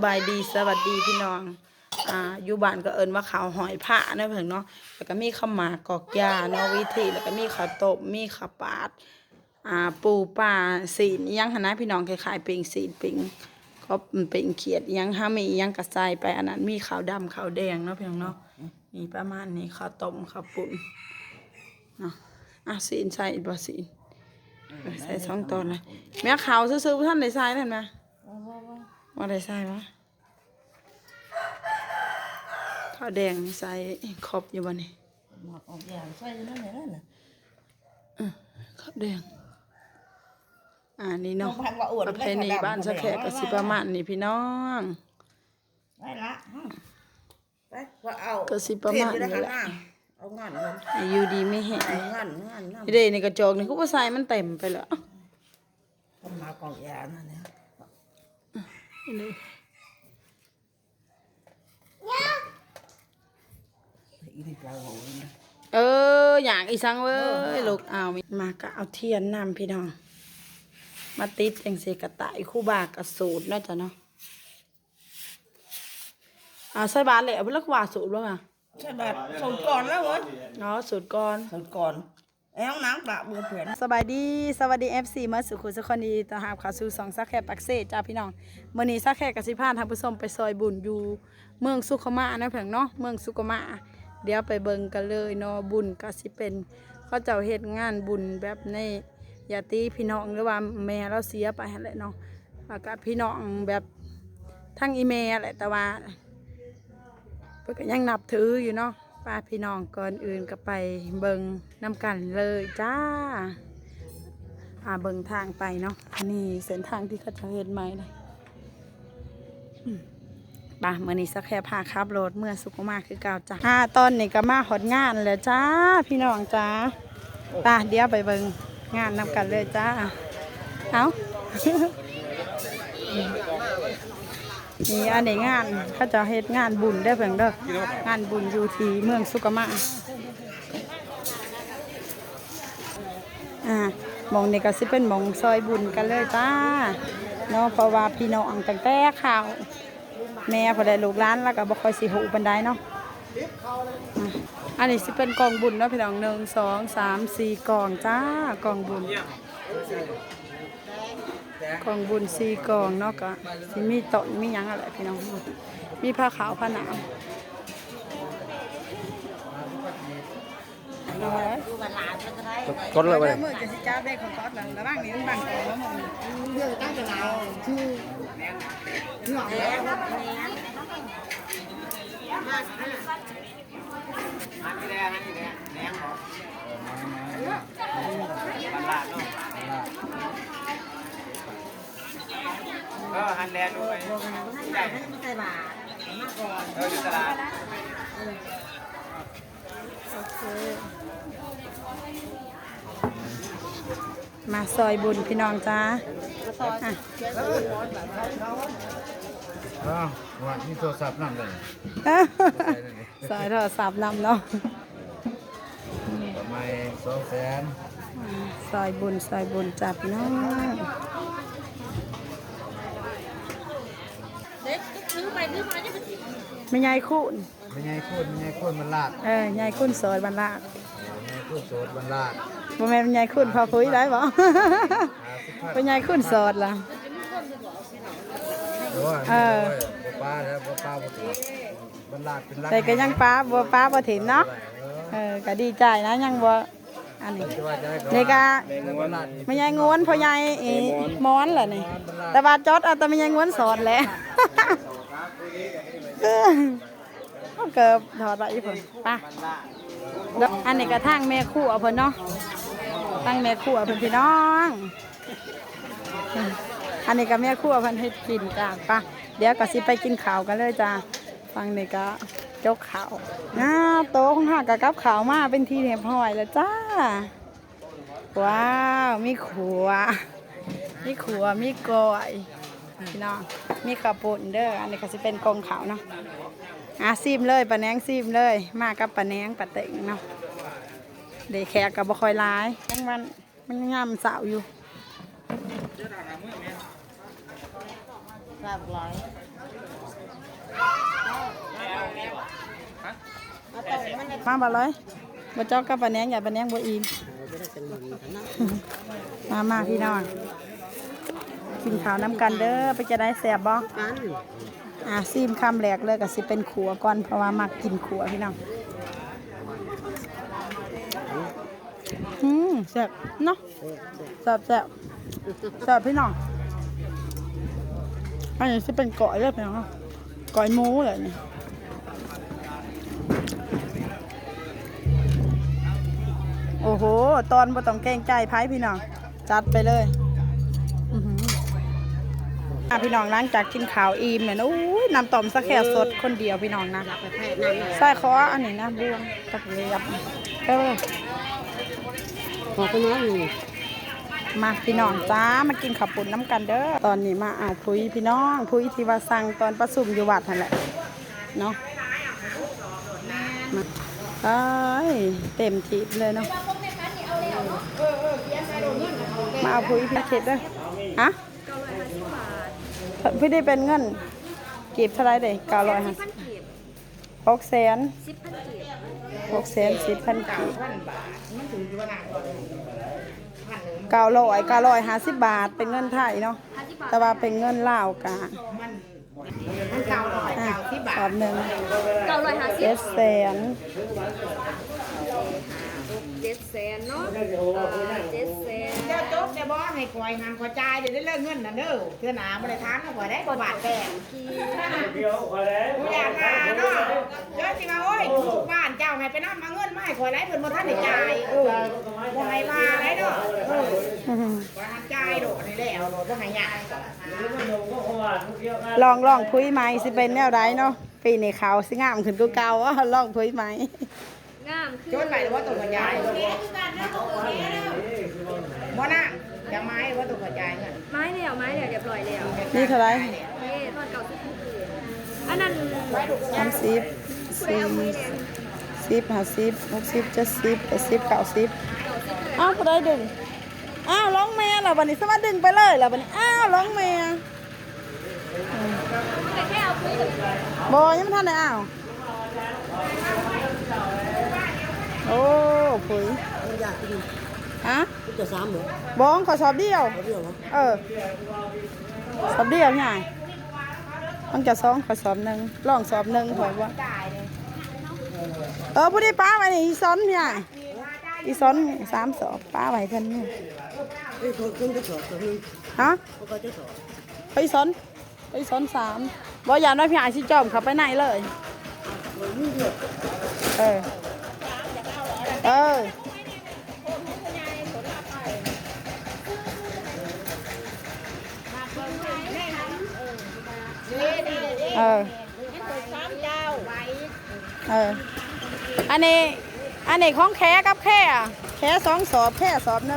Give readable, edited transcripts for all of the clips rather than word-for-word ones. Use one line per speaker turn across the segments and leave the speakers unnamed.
บายดีสวัสดีพี่น้องอยู่บ้านก็เอิ้นว่าข้าวหอยผ้าเนาะเพิ่นเนาะแล้วก็มีข้าวหมากกอกยาเนาะวิธีแล้วก็มีข้าวต้มมีข้าวปาดปูปลาศีลอิหยังหั่นนะพี่น้องคล้ายๆปิงศีลปิงก็ปิงเขียดอิหยังมีอิหยังกระใส่ไปอันนั้นมีข้าวดำข้าวแดงเนาะพี่น้องเนาะมีประมาณนี้ข้าวต้มข้าวปุ่นเนาะศีลใส่บ่ศีลใส่2ตอนเลยแม่ขาวซื่อๆท่านได้ใส่นั่นนะว่าได้ใส่ปะข้าวแดงใส่ครบอยู่บ่นี่
หมดออกอย่างใส่นั่นแหละนั่นน่ะ
ข้าวแดงนี่เนาะประเพณีบ้านสะแขกก็สิประมาณนี้พี่น้อง
ได้ละไปว่าเอา
ก็สิประมาณนี้แหละ
เอางานมัน
อยู่ดีไม่แห้ง
งาน
เด้ในกระจกนี่เขาบ่ใส่มันเต็มไปแล้ว
คนมากองยานั่นเนี่ย
อย่างอีสังเว้ยลูกเอามาก็เอาเทียนนำพี่น้องมาติดจังสิกระต่ายคู่บากระสูตรเนาะจ้ะเนาะใส่บาตรเลยเอาไปลักว่าสูตรบ้าง
ใช่แบบสูตรก่อนแล้วเว้ย
สูตรก่อน
ห้องน้ำปะเบื่อเผื่อ
สวัสดี FC มาสุขุสุขดีต้อนรับเข้าสู่2ซักแคปักเซ่จ้าพี่น้องมื้อนี้ซักแคกสิพาท่านผู้ชมไปซอยบุญอยู่เมืองสุขมานะเพิ่นเนาะเมืองสุขมาเดี๋ยวไปเบิ่งกันเลยเนาะบุญก็สิเป็นเขาเจ้าเฮ็ดงานบุญแบบในญาติพี่น้องหรือว่าแม่เราเสียไปหั่นแหละเนาะแล้วก็พี่น้องแบบทั้งอีแม่แหละแต่ว่าเพิ่นก็ยังนับถืออยู่เนาะป้าพี่น้องก่อนอื่นก็ไปเบิ่งน้ำกันเลยจ้าเบิ่งทางไปเนาะอันนี้เส้นทางที่เขาจะเฮ็ดใหม่เลยป่ะเมื่อนี้สักแค่พาขับรถเมื่อสุขมากคือเก่าจ้าตอนนี้ก็มาหดงานแล้วจ้าพี่น้องจ้าป่ะเดี๋ยวไปเบิ่งงานนำกันเลยจ้าเอานี่อันนี้งานเขาจะเฮ็ดงานบุญได้เพิ่งเด้องานบุญอยู่ที่เมืองสุขมาหมองนี่ก็สิเป็นหมองซอยบุญกันเลยจ้าเนาะเพราะว่าพี่น้องตั้งแต่ข่าวแม่พอได้ลูกหลานแล้วก็บ่ค่อยสิหูปานใดเนาะอันนี้สิเป็นกองบุญเนาะพี่น้อง1 2 3 4กองจ้ากองบุญกองบุญ4กองเนาะก็สิมีต้นมีหยังอะไรพี่น้องมีผ้าขาวผ้าหนาว
กดเลยไป
มือจะสิจ้าได้ของกอดแล้วบ้างนี่มันบังกองแล้วมึง
เรื่องตั้งแต่เราชื่อหลอกแล้ว
ฮันแลนด์ด้วย
ใส่ไม่ใส่บาทมากก่อน
อยู่ตลาด
มาซอยบุญพี่น้องจ้า
วันนี้โทรศัพท์นั่งเลย
ซอยโทรศัพท์นำเนาะ
ทำไม200,000
ซอยบุญจับเนาะไม่ใหญ่คุณ
ไม่ใหญ่คุณมันลาด
ใหญ่คุณซอยบรรลาด
คุณโสดบรรลาด
บ่แม่นใหญ่คุณพอคุยได้บ่เป็นใหญ่คุณสอดล่ะ
ป้าแล้วป้าบ่ถูกบรรลาดเป็นรัก
แต่ก็ยังป้าบ่ถิ่นเนาะก็ดีใจนะยังบ่อันนี้นี่ก็ไม่ใหญ่งวนพอใหญ่ม้อนล่ะนี่แต่ว่าจอดเอาแต่ไม่ใหญ่งวนสอดแหละเกิบถอดได้อีเพิ่นป่ะอันนี้ก็ทางแม่ครัวเพิ่นเนาะทางแม่ครัวเพิ่นพี่น้องอันนี้ก็แม่ครัวเพิ่นให้กินจ้าป่ะเดี๋ยวก็สิไปกินข้าวกันเลยจ้าฟังนี่ก็จกข้าวโต๊ะของห้ากับข้าวมาเป็นที่เรียบร้อยแล้วจ้าว้าวมีขัวมีก้อยพี่น้องมีข้าวปุ่นเด้ออันนี้ก็สิเป็นกองข้าวเนาะซีมเลยปะแนงซีมเลยมากับปะแนงปะเต็งเนาะเด็กแขกกับบ่คอยร้ายมันงามสาวอยู่
แบบร้อย
มาบ่เลยบ่เจอกกับปลาแหนงอย่าปลาแหนงบ่อิ่มมาพี่น้องกินข้าวน้ำกันเด้อไปจะได้แซ่บบ่ซีมคำแรกเลยก็สิเป็นขัวก่อนเพราะว่ามักกินขัวพี่น้องแซ่บเนาะแซ่บพี่น้องอันนี้สิเป็นก้อยเลยพี่น้องก้อยหมูเลยนี่โอ้โหตอนบ่ต้องเกรงใจไผพี่น้องจัดไปเลยพี่น้องหลังจากกินข้าวอิ่มเนี่ยนะอุ้ยน้ำต้มสะแค่สดคนเดียวพี่น้องนะใส่คออันนี้นะบวงตะเกียบไปเลยขอไปน้อยหนึ่งมาพี่น้องจ้ามากินข้าวปุ้นน้ำกันเด้อตอนนี้มาเอาพุยพี่น้องพุยที่ว่าสั่งตอนประชุมอยู่วัดนั่นแหละเนาะมาเต็มทีเลยเนาะมาเอาพุยพี่เข็ดด้วยฮะพี่ได้เป็นเงินเก็บเท่าไรเด้950 600,000 กีบ950 บาทเป็นเงินไทยเนาะแต่ว่าเป็นเงินลาวกะสอบหนึ่ง700,000
700,000เนาะ700,000เจ้าจบเดี๋ยวบ่ให้คอยงานขอจ่ายเดี๋ยวได้เลิกเงินน่ะเด้อเทื่อหน้าบ่ได้ถามก็บ่ได้บ่บาทแบ่งเดี๋ยวขอแล้วบ่อยากมาเนาะเดี๋ยวสิมาโอ้ยบ้านเจ้าให้ไปนำมาเงินมาให้ขอยได้เพิ่นบ่ทันได้จ่ายบ่ให้มาได้เนาะบ่ทันจ่ายดอกนี่แล้วบ่ให้ยาก
ลองพุยไหมสิเป็นแนวใดเนาะปีนี้ขาวสิงามขึ้นกว่าเก่าลองพุยไหม
งามคือจนไปว่าตัวกระจายบ่น่ะจะไม้ว่าตัวกระจายเงินไม้เดียวเรียบร้อยแล้ว
นี่เท่าไหร่
ทอดเก่าอันนั้น
30 40 50 60 70 80 90อ้าวบ่ได้ดึงอ้าวร้องแม่ล่ะบัดนี้สมาดึงไปเลยล่ะบัดนี้อ้าวร้องแม่
แค่เอาคุย
บ่ยังบ่ทันได้อ้าวโอ้ปุ๋ยอยากกินฮะจะ3เหรอบ้องขอสอบเดียวสอบเดียวไงต้องจะ2ขอสอบ1ลองสอบ1ถอยว่าผู้ที่ป้าไว้นี่อีซ้อนไงอีซ้อน3สอบป้าไว้เพิ่นนี่คนจะสอบฮะไปซ้อน3บ่อยากได้พี่อาชิจอมขับไปไหนเลยอันนี้ของแค่กับแค่2สอบแค่สอบ1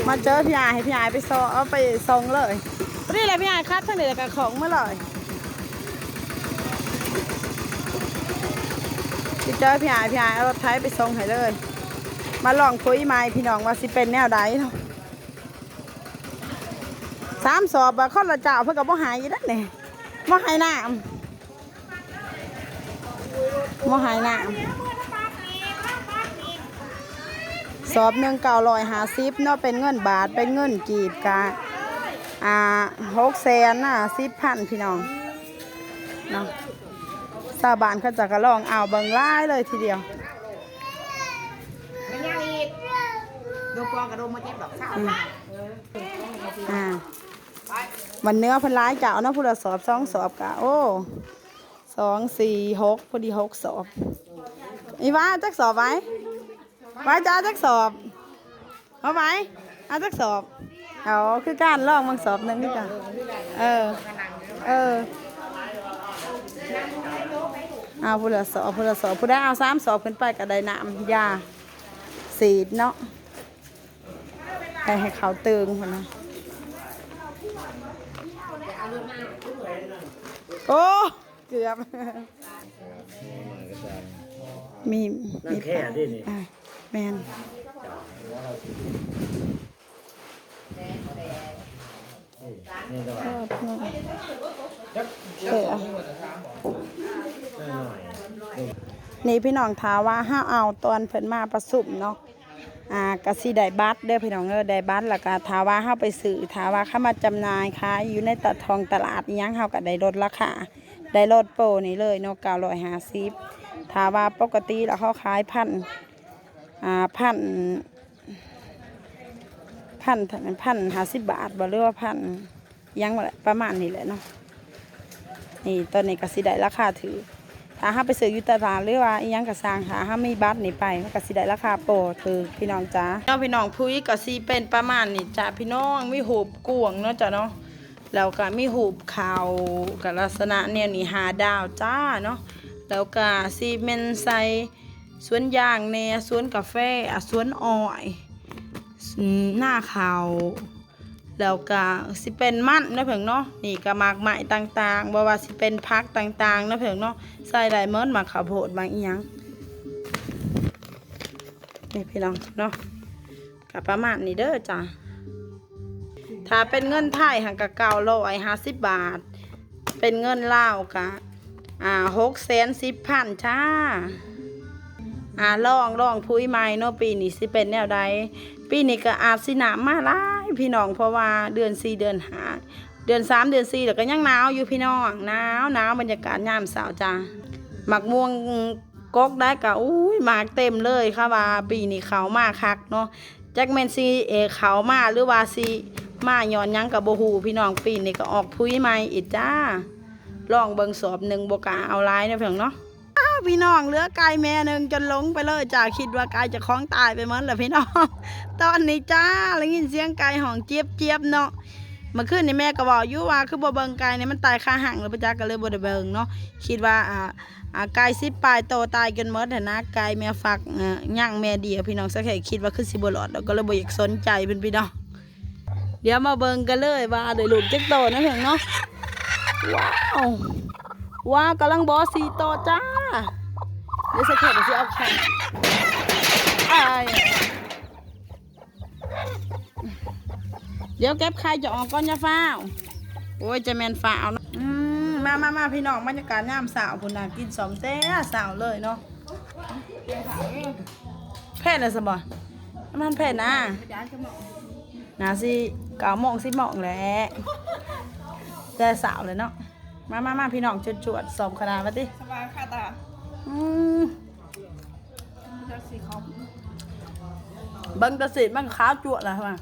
มาเจอพี่อาให้พี่อาไปซอเอาไปส่งเลยนี่แหละพี่อาคัดทั้งเด็กกับของเมื่อไหร่ไปเจอพี่อาเอารถไถไปส่งให้เลยมาลองคุยไม้พี่น้องว่าสิเป็นแนวใดเนาะ3สอบแบบข้อละเจ้าเพื่อกับบ่หายนั่นเนี่ยบ่หายน้ำสอบ1 950เนาะเป็นเงินบาทเป็นเงินกีบกะ610,000พี่น้องเนาะชาวบ้านเขาจะกระลองเอาเบิ่งร้ายเลยทีเดียว
ไม่ยังอีกโดนปองกระโดมมาเจ็บดอกข้าว
มันเนื้อพันร้ายเจ้าเนาะผู้ละสอบ2สอบกะโอ้2 4 6พอดี6สอบอีว่าจักสอบไว้จ้าจักสอบเอาไว้เอาจักสอบเอาคือการลองบางสอบนึงคือกันเอาผู้ละสอบผู้ได้เอา3สอบขึ้นไปก็ได้น้ำยาสีดเนาะให้เขาตึงคนนะโอ้เกือบมีแค่ดินี่แมน นี่พี่น้องถามว่าห้าเอาตอนเพิ่นมาประสุมเนาะก็สิได้บัตรเด้อพี่น้องได้บัตรแล้วก็ถามว่าเฮาไปซื้อถามว่าเข้ามาจำหน่ายขายอยู่ในตลาดอีหยังเฮาก็ได้ลดราคาได้ลดโปรนี่เลยเนาะ950ถามว่าปกติแล้วเขาขายพัน50 บาทบ่หรือว่าพันยังบ่แหละประมาณนี้แหละเนาะนี่ตอนนี้ก็สิได้ราคาถือถ้าเฮาไปซื้ออยู่ตลาดหรือว่าอีหยังก็สร้างถ้าเฮามีบัตรนี่ไปมันก็สิได้ราคาโปรถือพี่น้องจ้าเนาะพี่น้องพุ้ยก็สิเป็นประมาณนี้จ้าพี่น้องมีหูบกวงเนาะจ้ะเนาะแล้วก็มีหูบขาวกับลักษณะแนวนี้5 ดาวจ้าเนาะแล้วก็สิเมนใส่สวนยางแน่สวนกาแฟสวนอ้อยหน้าขาวแล้วก็สิเป็นมันนะเพิ่นเนาะนี่ก็มากมายต่างๆบ่ว่าสิเป็นผักต่างๆนะเพิ่นเนาะใส่ได้หมดมาข้าวโพดบางอีหยังนี่พี่น้องเนาะก็ประมาณนี้เด้อจ้ะถ้าเป็นเงินไทยหันก็950 บาทเป็นเงินลาวก็610,000จ้าลองพุ้ยใหม่เนาะปีนี้สิเป็นแนวใดปีนี้ก็อาจสิหนาวมาหลายพี่น้องเพราะว่าเดือน4เดือน5เดือน3เดือน4แล้วก็ยังหนาวอยู่พี่น้องหนาวบรรยากาศยามเช้าจ้าหมักม่วงกกได้ก็อุ้ยหมากเต็มเลยค่ะว่าปีนี้เขามาคักเนาะจักแม่นสิเขามาหรือว่าสิมาย้อนหยังก็บ่ฮู้พี่น้องปีนี้ก็ออกพุ้ยใหม่อีกจ้าลองเบิ่งสอบ1บ่กล้าเอาหลายเนาะเพิ่นเนาะพี่น้องเหลือไก่แม่หนึ่งจนหลงไปเลยจ้าคิดว่าไก่จะคล้องตายไปหมดแล้วพี่น้องตอนนี้จ้าได้ยินเสียงไก่ห้องเจี๊ยบเนาะเมื่อคืนนี่แม่ก็บอกอยู่ว่าคือบ่เบิ่งไก่นี่มันตายคาห่างแล้วปะจ้าก็เลยบ่ได้เบิ่งเนาะคิดว่าไก่10 ปลายโตตายกันหมดนะไก่แม่ฟักย่างแม่เดียวพี่น้องสักแค่คิดว่าคือสิบ่รอดแล้วก็เลยบ่อยากสนใจเป็นพี่น้องเดี๋ยวมาเบิ่งกันเลยว่าได้ลูกจักโตนะเพิ่นเนาะว้าวกำลังบอส4 โตจ้าเดี๋ยวสักแค่จะเอาแข่งเดี๋ยวเก็บไข่จะออกก่อนอย่าฟ้าวโอ้ยจะแมนฟ้าวนะมาพี่น้องบรรยากาศยามสาวพุ่นน่ะกิน2 เต้สาวเลยเนาะแพทย์เลยสบมันแพทย์นะสิ9 โมง 10 โมงแหละแต่สาวเลยเนาะมาพี่น้องจวดสมขนาดมาดิ
สบายค่ะตาจะสีขาว
บังกระสีมันขาวจวดอะไรมา